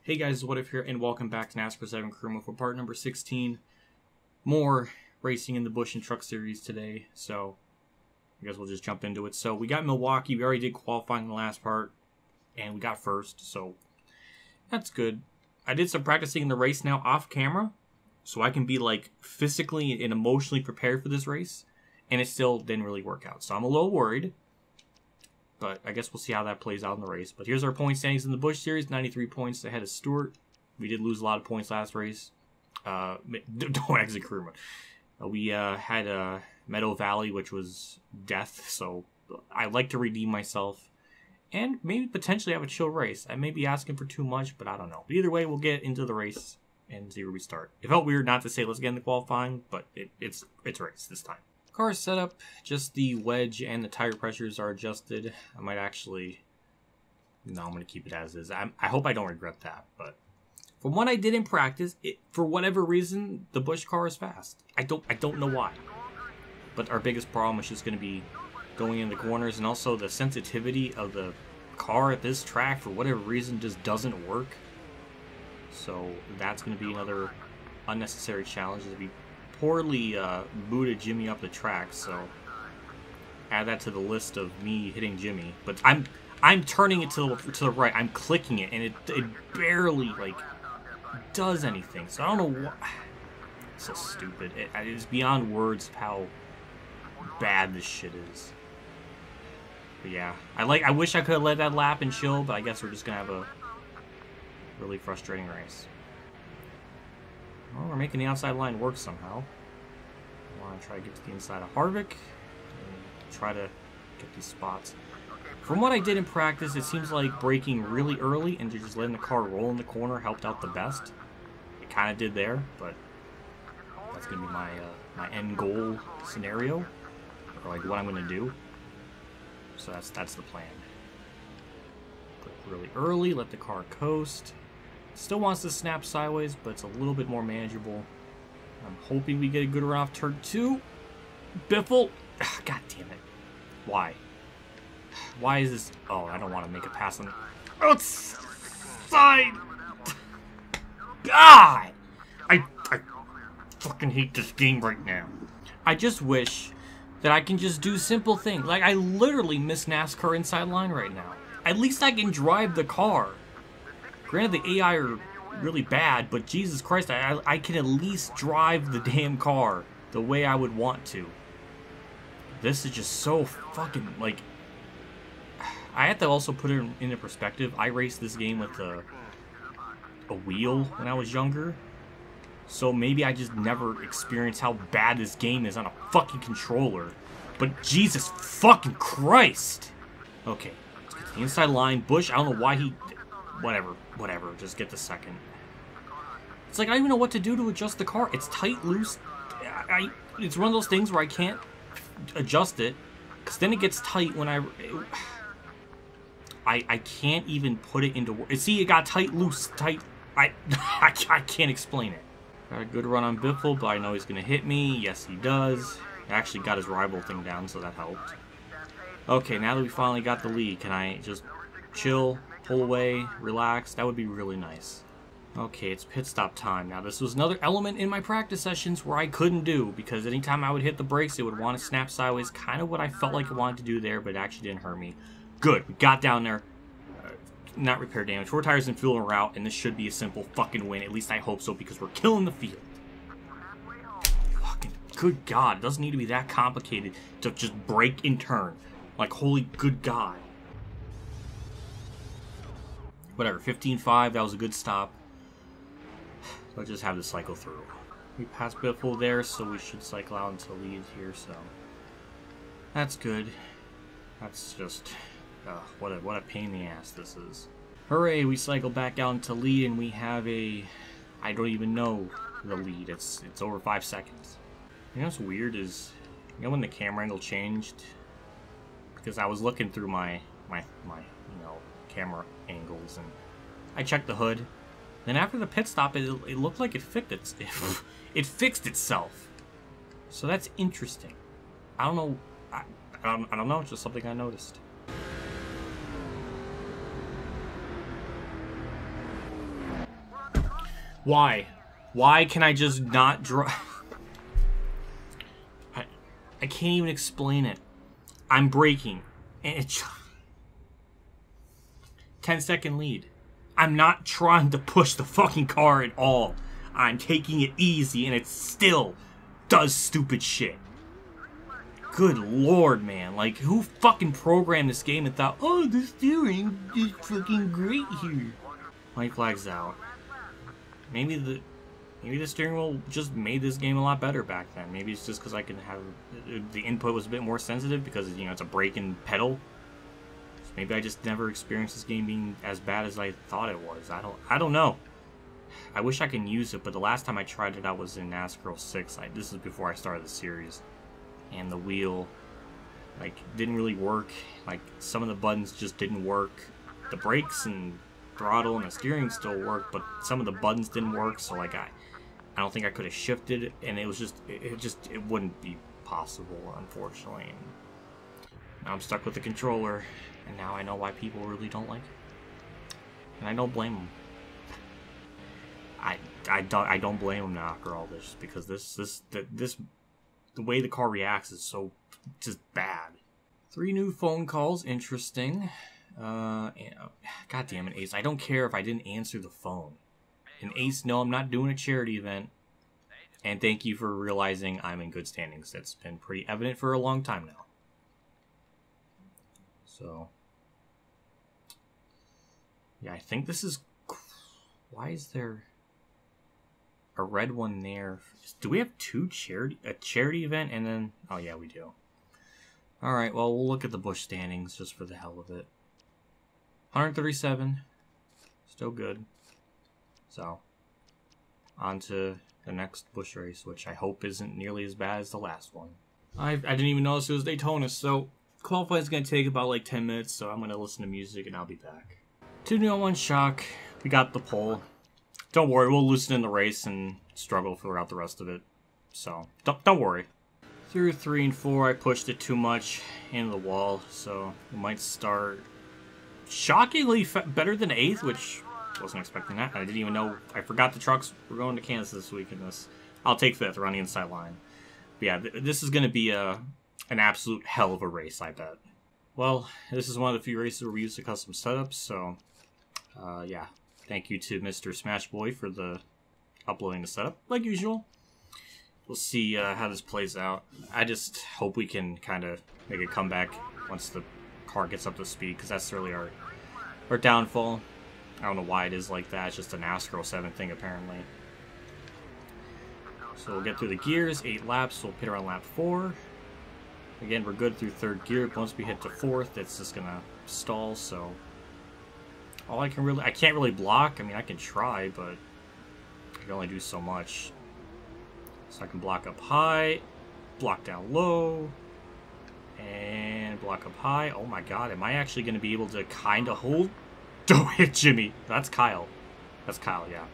Hey guys, What If here, and welcome back to NASCAR 7 Crew for part number 16. More racing in the Busch and Truck Series today, so I guess we'll just jump into it. So we got Milwaukee, we already did qualifying in the last part, and we got first, so that's good. I did some practicing in the race now off camera, so I can be like physically and emotionally prepared for this race, and it still didn't really work out. So I'm a little worried. But I guess we'll see how that plays out in the race. But here's our point standings in the Busch Series. 93 points ahead of Stewart. We did lose a lot of points last race. Don't exit crew. We had Meadow Valley, which was death. So I'd like to redeem myself. And maybe potentially have a chill race. I may be asking for too much, but I don't know. But either way, we'll get into the race and see where we start. It felt weird not to say let's get in the qualifying, but it's race this time. Car is set up, just the wedge and the tire pressures are adjusted. I might actually... No, I'm going to keep it as is. I hope I don't regret that, but... From what I did in practice, for whatever reason, the Busch car is fast. I don't know why. But our biggest problem is just going to be going in the corners, and also the sensitivity of the car at this track, for whatever reason, just doesn't work. So that's going to be another unnecessary challenge. It'll be poorly booted Jimmy up the track, so add that to the list of me hitting Jimmy. But I'm turning it to the right. I'm clicking it, and it barely like does anything. So I don't know what. It's so stupid. It's beyond words how bad this shit is. But yeah, I wish I could have let that lap and chill, but I guess we're just gonna have a really frustrating race. Well, we're making the outside line work somehow. I want to try to get to the inside of Harvick and try to get these spots. From what I did in practice, it seems like braking really early and just letting the car roll in the corner helped out the best. It kind of did there, but that's going to be my my end goal scenario, or like what I'm going to do. So that's the plan. Brake really early, let the car coast. Still wants to snap sideways, but it's a little bit more manageable. I'm hoping we get a good run off turn 2. Biffle. God damn it. Why? Why is this? Oh, I don't want to make a pass on outside. God! I fucking hate this game right now. I just wish that I can just do simple things. Like, I literally miss NASCAR inside line right now. At least I can drive the car. Granted, the AI are really bad, but Jesus Christ, I can at least drive the damn car the way I would want to. This is just so fucking, like... I have to also put it into perspective. I raced this game with a wheel when I was younger. So maybe I just never experienced how bad this game is on a fucking controller. But Jesus fucking Christ! Okay, let's get to the inside line. Busch, I don't know why he... Whatever, just get the second. It's like I don't even know what to do to adjust the car. It's tight, loose. It's one of those things where I can't adjust it, because then it gets tight when I can't even put it into... See, it got tight, loose, tight. I can't explain it. Got a good run on Biffle, but I know he's going to hit me. Yes, he does. I actually got his rival thing down, so that helped. Okay, now that we finally got the lead, can I just chill, pull away, relax? That would be really nice. Okay, it's pit stop time. Now, this was another element in my practice sessions where I couldn't do, because anytime I would hit the brakes, it would want to snap sideways. Kind of what I felt like it wanted to do there, but it actually didn't hurt me. Good, we got down there. Not repair damage. 4 tires and fuel en route, and this should be a simple fucking win. At least I hope so, because we're killing the field. Fucking good God. It doesn't need to be that complicated to just brake and turn. Like, holy good God. Whatever, 15.5, that was a good stop. Let's just have this cycle through. We passed Biffle there, so we should cycle out into the lead here, so... That's good. That's just... what a pain in the ass this is. Hooray, we cycle back out into lead, and we have a... I don't even know the lead. It's over 5 seconds. You know what's weird is... You know when the camera angle changed? Because I was looking through my you know, camera angles, and I checked the hood. Then after the pit stop, it looked like it fixed itself. So that's interesting. I don't know. I don't know. It's just something I noticed. Why? Why can I just not drive? I can't even explain it. I'm braking, and it's 10-second lead. I'm not trying to push the fucking car at all. I'm taking it easy, and it still does stupid shit. Good lord, man. Like, who fucking programmed this game and thought, oh, the steering is fucking great here? White flag's out. Maybe the steering wheel just made this game a lot better back then. Maybe it's just because I can have... the input was a bit more sensitive because, you know, it's a brake and pedal. So maybe I just never experienced this game being as bad as I thought it was. I don't know. I wish I can use it, but the last time I tried it out was in NASCAR 06. This is before I started the series. And the wheel, like, didn't really work. Like, some of the buttons just didn't work. The brakes and throttle and the steering still worked, but some of the buttons didn't work, so, like, I don't think I could have shifted, and it was just, it wouldn't be possible, unfortunately. And now I'm stuck with the controller, and now I know why people really don't like it. And I don't blame them. I don't blame them now after all this, because the way the car reacts is so just bad. 3 new phone calls, interesting. God damn it, Ace. I don't care if I didn't answer the phone. And Ace, no, I'm not doing a charity event. And thank you for realizing I'm in good standings. That's been pretty evident for a long time now. So, yeah, I think this is... Why is there a red one there? Do we have a charity event and then... Oh, yeah, we do. Alright, well, we'll look at the Busch standings just for the hell of it. 137. Still good. So, on to the next Busch race, which I hope isn't nearly as bad as the last one. I didn't even notice it was Daytona, so qualifying is going to take about like 10 minutes, so I'm going to listen to music and I'll be back. 2-1 shock. We got the pole. Don't worry, we'll loosen in the race and struggle throughout the rest of it. So, don't worry. Through 3 and 4, I pushed it too much into the wall, so we might start shockingly better than 8th, which... wasn't expecting that. I didn't even know. I forgot the trucks were going to Kansas this week in this. I'll take 5th, running inside line. But yeah, this is going to be an absolute hell of a race, I bet. Well, this is one of the few races where we use the custom setups, so yeah. Thank you to Mr. Smashboy for the uploading the setup, like usual. We'll see how this plays out. I just hope we can kind of make a comeback once the car gets up to speed, because that's really our downfall. I don't know why it is like that. It's just a NASCAR 07 thing, apparently. So we'll get through the gears. 8 laps. We'll pit around lap 4. Again, we're good through 3rd gear. But once we hit to 4th, it's just going to stall. So all I can't really block. I mean, I can try, but I can only do so much. So I can block up high, block down low, and block up high. Oh my god, am I actually going to be able to kind of hold? Don't hit Jimmy. That's Kyle. That's Kyle, yeah.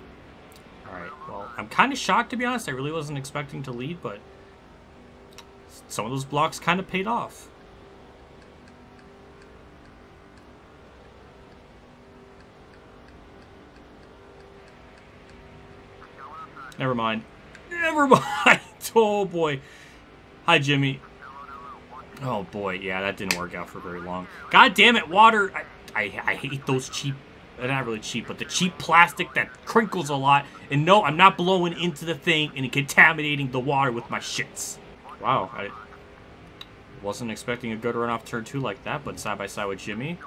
Alright, well, I'm kind of shocked, to be honest. I really wasn't expecting to lead, but some of those blocks kind of paid off. Never mind. Never mind. Oh, boy. Hi, Jimmy. Oh, boy. Yeah, that didn't work out for very long. God damn it, water. I hate those cheap, not really cheap, but the cheap plastic that crinkles a lot. And no, I'm not blowing into the thing and contaminating the water with my shits. Wow, I wasn't expecting a good run off turn 2 like that, but side by side with Jimmy.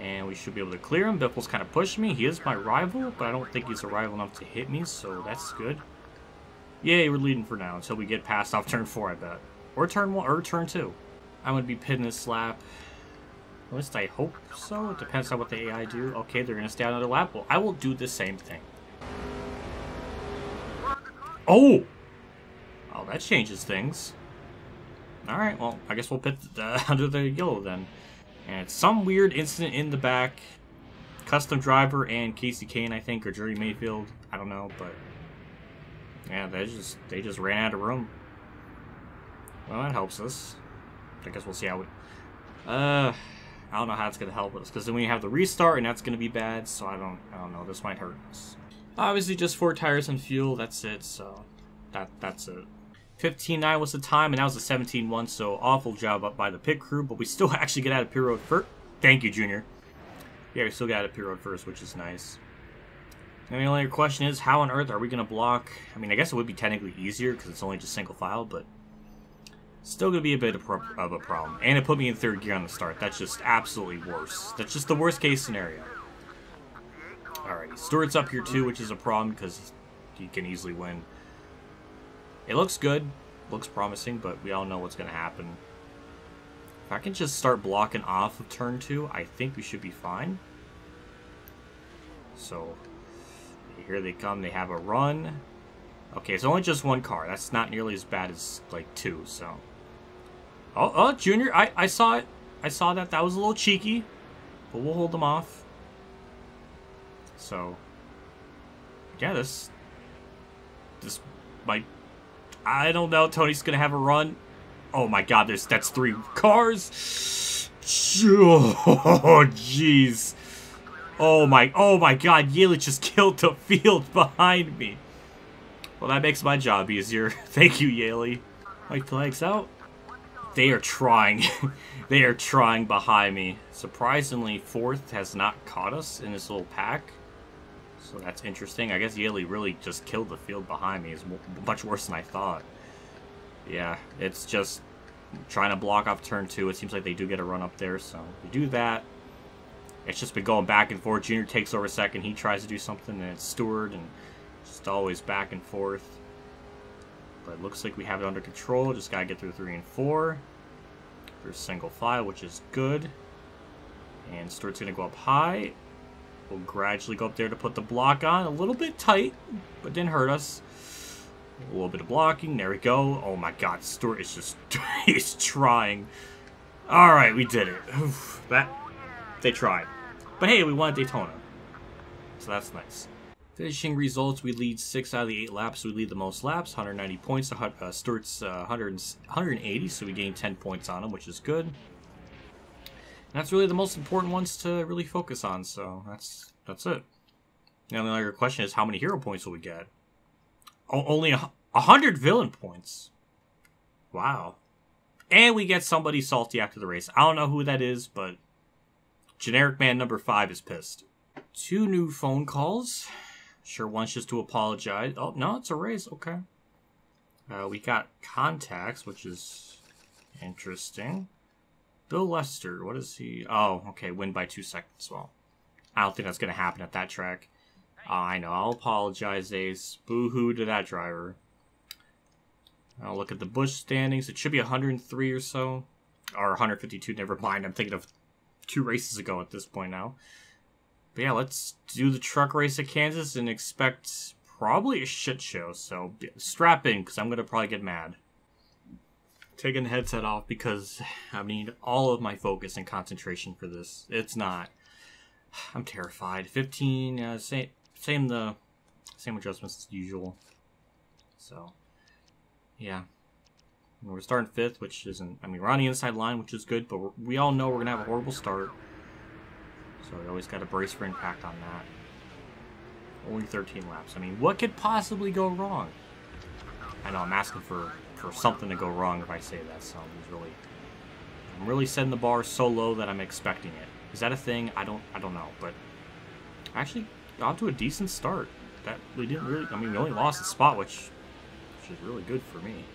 And we should be able to clear him. Biffle's kind of pushed me. He is my rival, but I don't think he's a rival enough to hit me, so that's good. Yay, we're leading for now until we get past off turn 4, I bet. Or turn 1, or turn 2. I'm going to be pitting this lap. At least I hope so. It depends on what the AI do. Okay, they're going to stay on another lap. Well, I will do the same thing. Oh! Oh, that changes things. Alright, well, I guess we'll pit under the yellow then. And it's some weird incident in the back. Custom driver and Casey Kane, I think, or Jerry Mayfield. I don't know, but... yeah, they just ran out of room. Well, that helps us. I guess we'll see how we... I don't know how it's going to help us, because then we have the restart, and that's going to be bad, so I don't know. This might hurt us. Obviously just 4 tires and fuel, that's it, so that's it. 15.9 was the time, and that was a 17.1, so awful job up by the pit crew, but we still actually get out of pit road first. Thank you, Junior. Yeah, we still got out of pit road first, which is nice. And the only question is, how on earth are we going to block? I mean, I guess it would be technically easier because it's only just single file, but still going to be a bit of a problem. And it put me in 3rd gear on the start. That's just absolutely worse. That's just the worst case scenario. Alrighty, Stewart's up here too, which is a problem because he can easily win. It looks good, looks promising, but we all know what's going to happen. If I can just start blocking off of turn 2, I think we should be fine. So, here they come, they have a run. Okay, it's only just 1 car. That's not nearly as bad as, like, 2, so. Oh, Junior, I saw it. I saw that. That was a little cheeky, but we'll hold them off. So, yeah, this might, I don't know, Tony's gonna have a run. Oh my god, that's 3 cars. Oh, jeez. Oh my god, Yelich just killed the field behind me. Well, that makes my job easier. Thank you, Yaley. White flags out. They are trying. They are trying behind me. Surprisingly, 4th has not caught us in this little pack. So that's interesting. I guess Yaley really just killed the field behind me. It's much worse than I thought. Yeah, it's just trying to block off turn 2. It seems like they do get a run up there, so we do that. It's just been going back and forth. Junior takes over 2nd. He tries to do something, and it's Stewart, and just always back and forth. But it looks like we have it under control. Just gotta get through 3 and 4. There's single file, which is good. And Stewart's gonna go up high. We'll gradually go up there to put the block on. A little bit tight, but didn't hurt us. A little bit of blocking. There we go. Oh my god, Stewart is just... he's trying. Alright, we did it. Oof, they tried. But hey, we won at Daytona. So that's nice. Finishing results, we lead 6 out of the 8 laps. We lead the most laps, 190 points. Stewart's 180, so we gained 10 points on him, which is good. And that's really the most important ones to really focus on, so that's it. Now the other question is, how many hero points will we get? Only 100 villain points. Wow. And we get somebody salty after the race. I don't know who that is, but generic man number 5 is pissed. 2 new phone calls. Sure, one's just to apologize. Oh, no, it's a race. Okay. We got contacts, which is interesting. Bill Lester, what is he? Oh, okay, win by 2 seconds. Well, I don't think that's going to happen at that track. I know, I'll apologize, Ace. Boo-hoo to that driver. I'll look at the Busch standings. It should be 103 or so. Or 152, never mind. I'm thinking of 2 races ago at this point now. But yeah, let's do the truck race at Kansas and expect probably a shit show. So strap in, because I'm going to probably get mad. Taking the headset off because I need all of my focus and concentration for this. It's not. I'm terrified. 15, same adjustments as usual. So, yeah. We're starting 5th, which isn't... I mean, we're on the inside line, which is good, but we all know we're going to have a horrible start. So we always got to brace for impact on that. Only 13 laps. I mean, what could possibly go wrong? I know, I'm asking for something to go wrong if I say that, so I'm really setting the bar so low that I'm expecting it. Is that a thing? I don't know, but actually got to a decent start. That we didn't really, I mean, we only lost a spot, which is really good for me.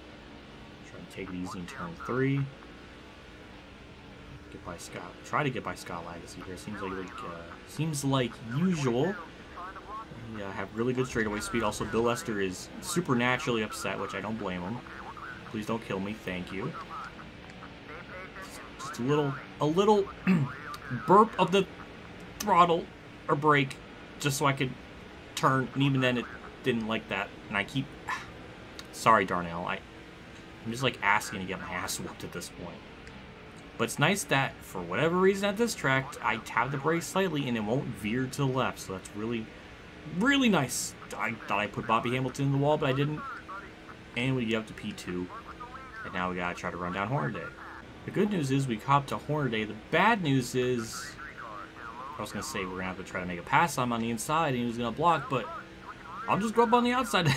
Try to take it easy in turn 3. Get by Scott. Try to get by Scott Legacy here. Seems like usual. We have really good straightaway speed. Also, Bill Lester is supernaturally upset, which I don't blame him. Please don't kill me, thank you. Just a little burp of the throttle or brake, just so I could turn, and even then it didn't like that. And I keep, sorry Darnell, I'm just like asking to get my ass whooped at this point. But it's nice that for whatever reason at this track, I tap the brake slightly and it won't veer to the left, so that's really, really nice. I thought I put Bobby Hamilton in the wall, but I didn't. And we get up to P2. And now we gotta try to run down Hornaday. The good news is we caught to Hornaday. The bad news is, I was gonna say we're gonna have to try to make a pass on him on the inside and he was gonna block, but I'll just go up on the outside.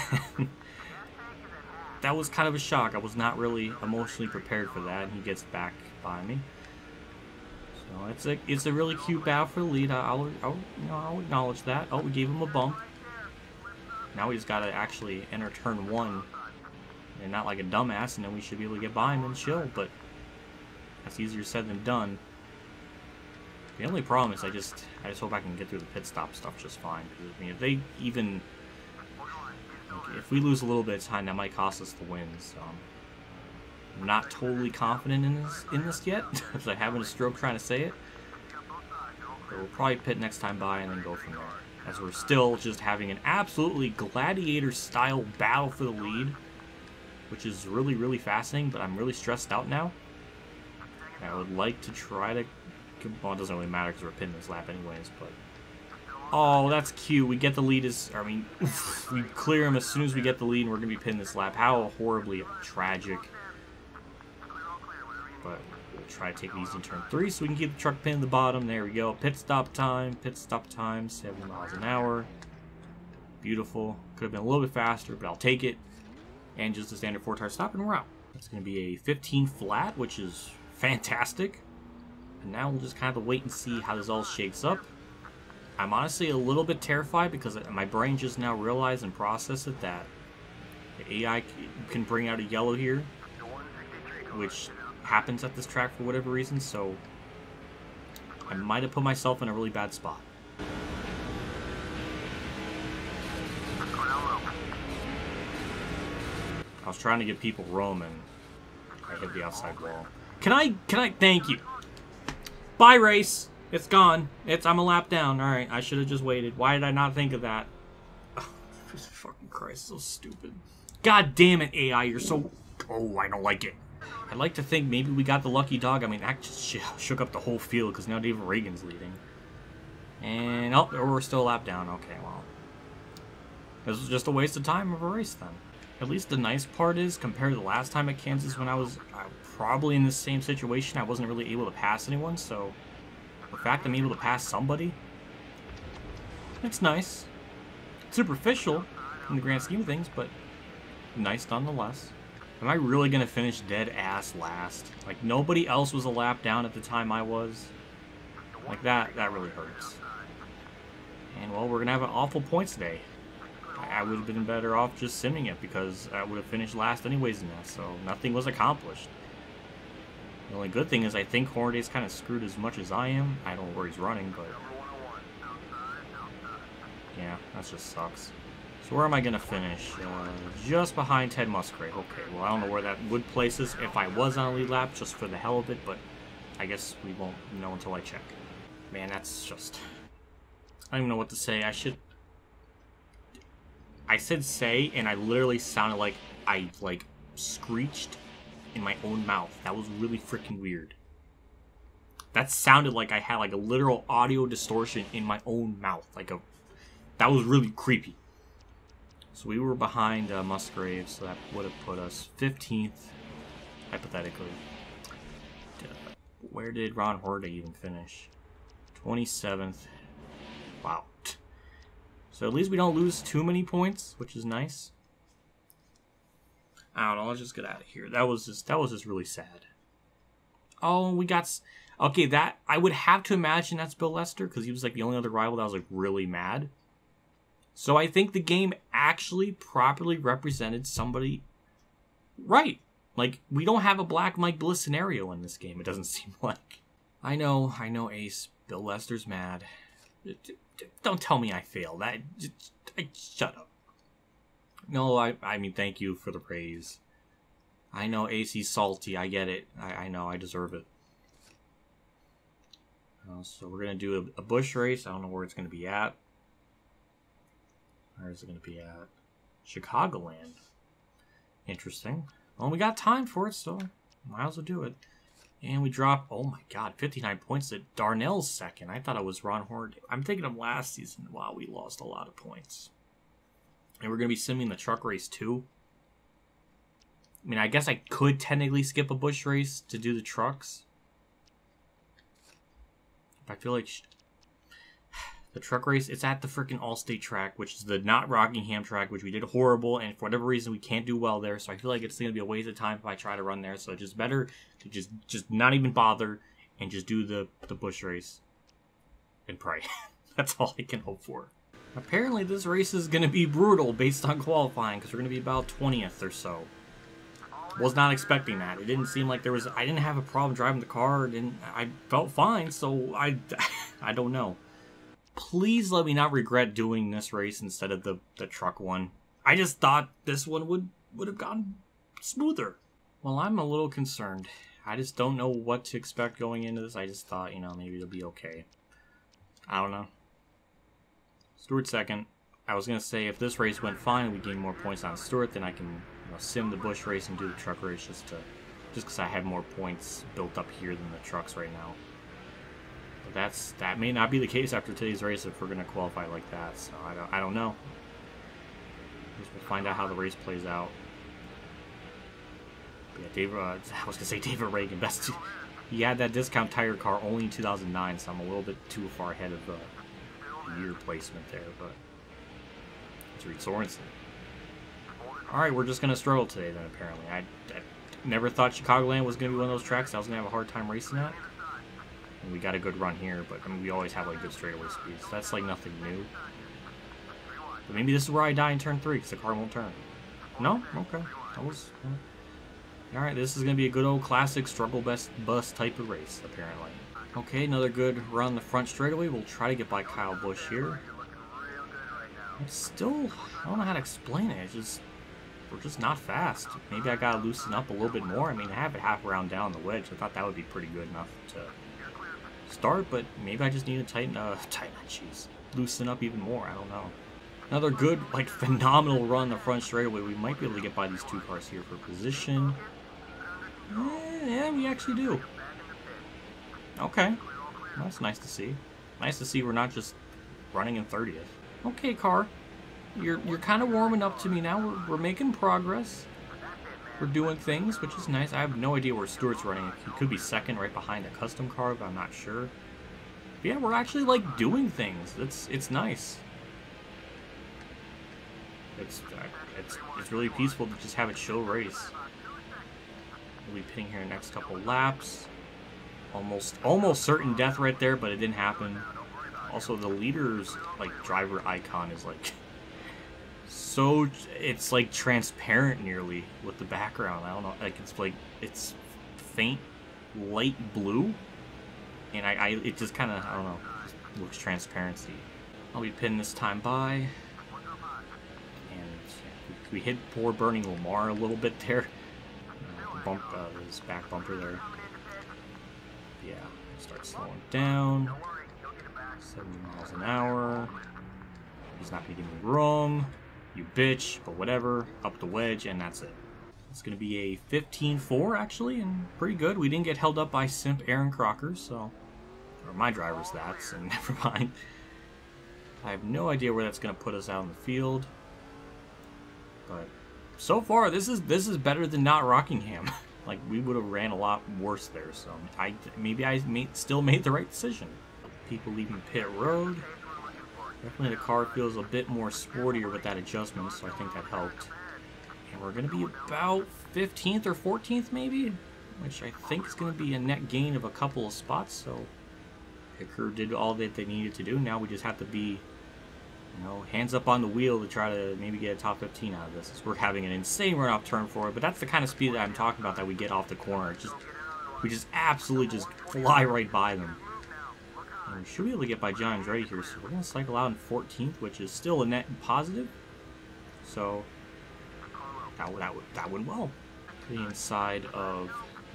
That was kind of a shock. I was not really emotionally prepared for that, and he gets back by me. So it's a really cute battle for the lead. I'll acknowledge that. Oh, we gave him a bump. Now we just gotta actually enter turn 1, and not like a dumbass, and then we should be able to get by him and chill. But that's easier said than done. The only problem is I just hope I can get through the pit stop stuff just fine. Because, I mean, if they even, like, if we lose a little bit of time, that might cost us the win. So I'm not totally confident in this yet, because I'm having a stroke trying to say it. But we'll probably pit next time by and then go from there. As we're still just having an absolutely gladiator-style battle for the lead, which is really, really fascinating. But I'm really stressed out now. I would like to try to. Well, it doesn't really matter because we're pitting this lap anyways, but... Oh, that's cute. We get the lead I mean, we clear him as soon as we get the lead and we're going to be pitting this lap. How horribly tragic. But we'll try to take these in turn 3 so we can keep the truck pin at the bottom. There we go. Pit stop time, 70 miles an hour. Beautiful. Could have been a little bit faster, but I'll take it. And just a standard 4-tire stop and we're out. That's going to be a 15 flat, which is fantastic. And now we'll just kind of wait and see how this all shakes up. I'm honestly a little bit terrified because my brain just now realized and processed it that the AI can bring out a yellow here, which happens at this track for whatever reason, so I might have put myself in a really bad spot. I was trying to give people room and I hit the outside wall. Can I, thank you. Bye, race. It's gone. I'm a lap down. Alright, I should have just waited. Why did I not think of that? Oh, Jesus fucking Christ, so stupid. God damn it, AI, you're so... Oh, I don't like it. I'd like to think maybe we got the lucky dog. I mean, that just shook up the whole field because now David Reagan's leading. And, oh, we're still a lap down. Okay, well. This was just a waste of time of a race then. At least the nice part is, compared to the last time at Kansas when I was probably in the same situation, I wasn't really able to pass anyone, so the fact I'm able to pass somebody, it's nice. Superficial in the grand scheme of things, but nice nonetheless. Am I really going to finish dead ass last? Like, nobody else was a lap down at the time I was. Like, that really hurts. And, well, we're going to have an awful points day. I would have been better off just simming it because I would have finished last anyways in that, so nothing was accomplished. The only good thing is I think Hornaday's kind of screwed as much as I am. I don't know where he's running, but... yeah, that just sucks. So where am I going to finish? Just behind Ted Musgrave. Okay, well, I don't know where that would place us if I was on a lead lap, just for the hell of it, but I guess we won't know until I check. Man, that's just... I don't even know what to say. I said say, and I literally sounded like I, screeched in my own mouth. That was really freaking weird. That sounded like I had, a literal audio distortion in my own mouth. That was really creepy. So we were behind Musgrave, so that would have put us 15th, hypothetically. Where did Ron Hornaday even finish? 27th. Wow. So at least we don't lose too many points, which is nice. I don't know, let's just get out of here. That was just really sad. Oh, we got... Okay, that... I would have to imagine that's Bill Lester, because he was, the only other rival that was, really mad. So I think the game actually properly represented somebody right. We don't have a Black Mike Bliss scenario in this game, it doesn't seem like. I know, Ace. Bill Lester's mad. Don't tell me I failed. Shut up. No, I mean, thank you for the praise. I know AC's salty. I get it. I know. I deserve it. So we're going to do a bush race. I don't know where it's going to be at. Where is it going to be at? Chicagoland. Interesting. Well, we got time for it, so might as well do it. And we drop, oh my god, 59 points to Darnell's second. I thought it was Ron Hornaday. I'm thinking of last season. Wow, we lost a lot of points. And we're going to be simming the truck race too. I mean, I guess I could technically skip a bush race to do the trucks. I feel like... The truck race, it's at the freaking Allstate track, which is the not Rockingham track, which we did horrible, and for whatever reason, we can't do well there, so I feel like it's going to be a waste of time if I try to run there, so it's just better to just not even bother and just do the bush race and pray. That's all I can hope for. Apparently, this race is going to be brutal based on qualifying, because we're going to be about 20th or so. Was not expecting that. It didn't seem like there was... I didn't have a problem driving the car, I felt fine, so I don't know. Please let me not regret doing this race instead of the truck one. I just thought this one would have gone smoother. Well, I'm a little concerned. I just don't know what to expect going into this. I just thought, you know, maybe it'll be okay. I don't know. Stewart second. I was going to say if this race went fine and we gain more points on Stewart, then I can, you know, sim the bush race and do the truck race just because I have more points built up here than the trucks right now. But that may not be the case after today's race if we're going to qualify like that. So I don't know. I guess we'll find out how the race plays out. But yeah, I was going to say David Reagan. He had that discount tire car only in 2009, so I'm a little bit too far ahead of the year placement there. But let's read Sorensen. Alright, we're just going to struggle today then, apparently. I never thought Chicagoland was going to be one of those tracks I was going to have a hard time racing at. And we got a good run here, but I mean, we always have like good straightaway speeds. So that's like nothing new. But maybe this is where I die in turn 3 because the car won't turn. No? Okay. That was... Alright, this is going to be a good old classic struggle bus type of race, apparently. Okay, another good run the front straightaway. We'll try to get by Kyle Busch here. It's still... I don't know how to explain it. It's just... We're just not fast. Maybe I gotta loosen up a little bit more. I mean, I have it half around down the wedge. I thought that would be pretty good enough to start, but maybe I just need to loosen up even more. I don't know. Another good, like, phenomenal run the front straightaway. We might be able to get by these two cars here for position. Yeah, we actually do. Okay. Well, that's nice to see. Nice to see we're not just running in 30th. Okay, car. You're kind of warming up to me now. We're making progress. We're doing things, which is nice. I have no idea where Stewart's running. He could be second right behind a custom car, but I'm not sure. But yeah, we're actually, like, doing things. It's nice. It's really peaceful to just have a chill race. We'll be pitting here in the next couple laps. Almost certain death right there, but it didn't happen. Also, the leader's, like, driver icon is, like... So it's like transparent nearly with the background. I don't know, like it's faint light blue, and it just kind of, I don't know, looks transparency. I'll be pitting this time by, and we hit poor Bernie Lamar a little bit there. Bump his back bumper there. Yeah, start slowing down. 70 miles an hour. He's not gonna give me room. You bitch, but whatever. Up the wedge, and that's it. It's going to be a 15-4, actually, and pretty good. We didn't get held up by simp Aaron Crocker, so... Or my driver's that, so never mind. I have no idea where that's going to put us out in the field. But so far, this is better than not Rockingham. Like, we would have ran a lot worse there, so maybe I still made the right decision. People leaving pit road. Definitely the car feels a bit more sportier with that adjustment, so I think that helped. And we're going to be about 15th or 14th maybe, which I think is going to be a net gain of a couple of spots, so Picker did all that they needed to do. Now we just have to be, you know, hands up on the wheel to try to maybe get a top 15 out of this. We're having an insane run off turn 4, but that's the kind of speed that I'm talking about that we get off the corner. We just absolutely just fly right by them. We should be able to get by John Andretti here, so we're going to cycle out in 14th, which is still a net positive. So, that went well. To the inside of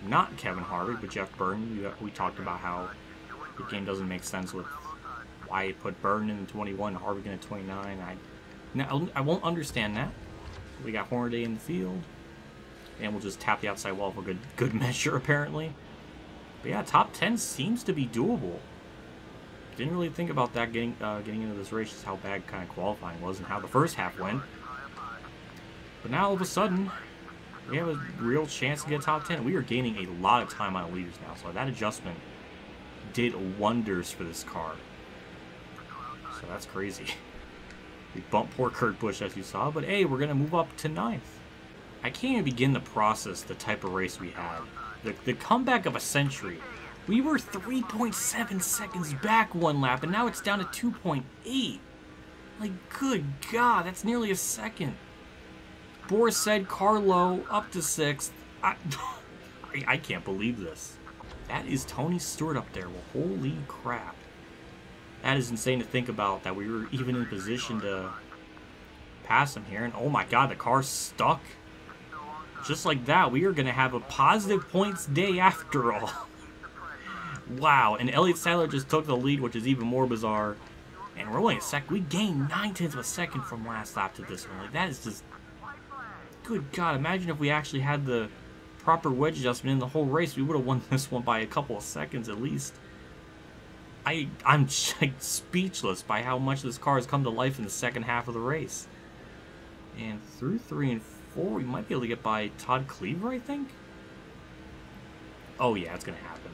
not Kevin Harvick, but Jeff Burton. We talked about how the game doesn't make sense with why he put Burton in the 21 and Harvick in the 29. I won't understand that. We got Hornaday in the field, and we'll just tap the outside wall for good measure, apparently. But yeah, top 10 seems to be doable. Didn't really think about that getting into this race, just how bad kind of qualifying was and how the first half went. But now all of a sudden, we have a real chance to get top 10. We are gaining a lot of time on the leaders now, so that adjustment did wonders for this car. So that's crazy. We bumped poor Kurt Busch, as you saw, but hey, we're going to move up to 9th. I can't even begin to process the type of race we had. The comeback of a century. We were 3.7 seconds back one lap, and now it's down to 2.8. Like, good God, that's nearly a second. Boris said Carlo up to 6th. I can't believe this. That is Tony Stewart up there. Well, holy crap. That is insane to think about, that we were even in position to pass him here. And oh my God, the car's stuck. Just like that, we are going to have a positive points day after all. Wow, and Elliott Sadler just took the lead, which is even more bizarre. And we're only a second. We gained 9/10 of a second from last lap to this one. Like, that is just... Good God, imagine if we actually had the proper wedge adjustment in the whole race. We would have won this one by a couple of seconds at least. I'm like, speechless by how much this car has come to life in the second half of the race. And through 3 and 4, we might be able to get by Todd Cleaver, I think? Oh yeah, it's going to happen.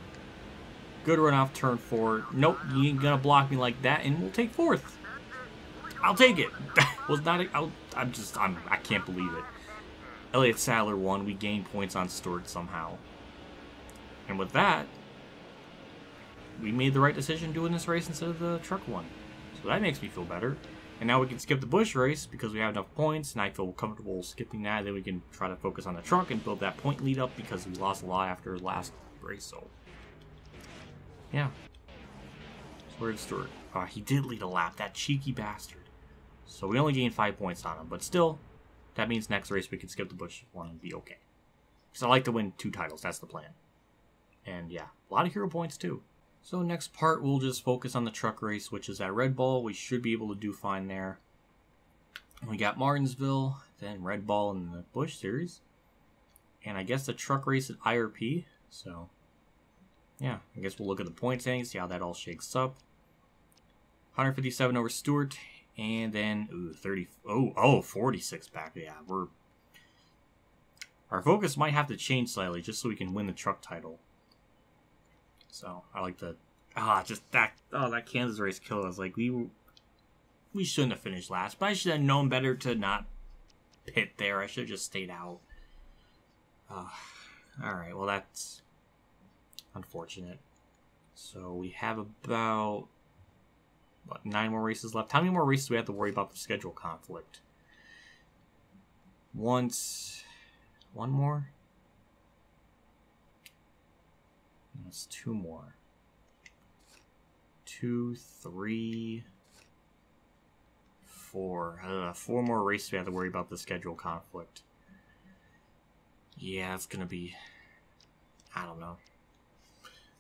Good run off turn 4. Nope, you ain't going to block me like that, and we'll take 4th. I'll take it. Was not a, I can't believe it. Elliott Sadler won. We gained points on Stewart somehow. And with that, we made the right decision doing this race instead of the truck one. So that makes me feel better. And now we can skip the Busch race because we have enough points, and I feel comfortable skipping that. Then we can try to focus on the truck and build that point lead up because we lost a lot after last race. So, yeah. So where's Stewart? He did lead a lap, that cheeky bastard. So we only gained 5 points on him, but still, that means next race we can skip the Busch one and be okay. Because I like to win 2 titles, that's the plan. And yeah, a lot of hero points too. So next part, we'll just focus on the truck race, which is at Red Bull. We should be able to do fine there. We got Martinsville, then Red Bull in the Busch Series. And I guess the truck race at IRP. So, yeah, I guess we'll look at the point standings, see how that all shakes up. 157 over Stewart, and then, 46 back. Yeah, our focus might have to change slightly just so we can win the truck title. So, I like the... that Kansas race killed us. Like, we shouldn't have finished last, but I should have known better to not pit there. I should have just stayed out. Alright, well, that's unfortunate. So, we have about, 9 more races left. How many more races do we have to worry about the schedule conflict? One more? That's 2 more. 2, 3, 4. 4 more races we have to worry about the schedule conflict. Yeah, it's gonna be... I don't know.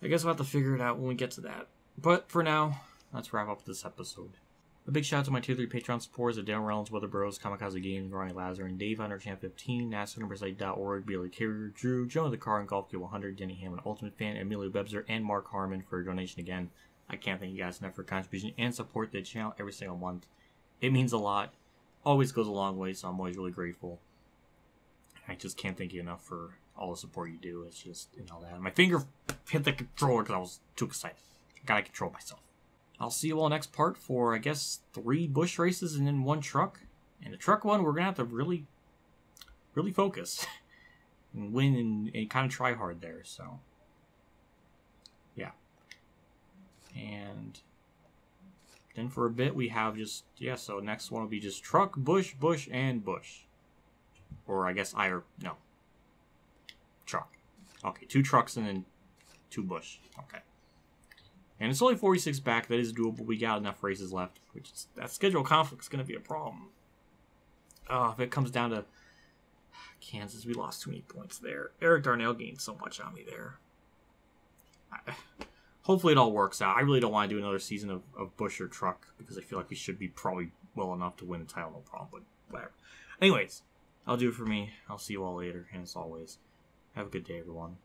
I guess we'll have to figure it out when we get to that. But for now, let's wrap up this episode. A big shout out to my Tier 3 Patreon supporters at Dan Reynolds, Weather Bros, Kamikazegames, Ronnie Lazzarine, Dave UnderChamp15, NASCAR.org, Bailey Carrier, Drew, Joanathon Carten, Golf Kid 100, DennyHamlinUltimateFan, EmilioBebzer, and Mark Harman for a donation again. I can't thank you guys enough for your contribution and support the channel every single month. It means a lot. Always goes a long way, so I'm always really grateful. I just can't thank you enough for all the support you do. It's just, that. My finger hit the controller because I was too excited. Gotta control myself. I'll see you all next part for, I guess, 3 Busch races and then 1 truck. And the truck one, we're going to have to really focus. And win and kind of try hard there, so. Yeah. And then for a bit, we have just, so next one will be just truck, Busch, Busch, and Busch. Or I guess truck. Okay, 2 trucks and then 2 Busch. Okay. And it's only 46 back. That is doable. We got enough races left. That schedule conflict is going to be a problem. If it comes down to Kansas, we lost too many points there. Eric Darnell gained so much on me there. Hopefully it all works out. I really don't want to do another season of Busch or truck because I feel like we should be probably well enough to win the title, no problem. But whatever. Anyways, I'll do it for me. I'll see you all later. And as always, have a good day, everyone.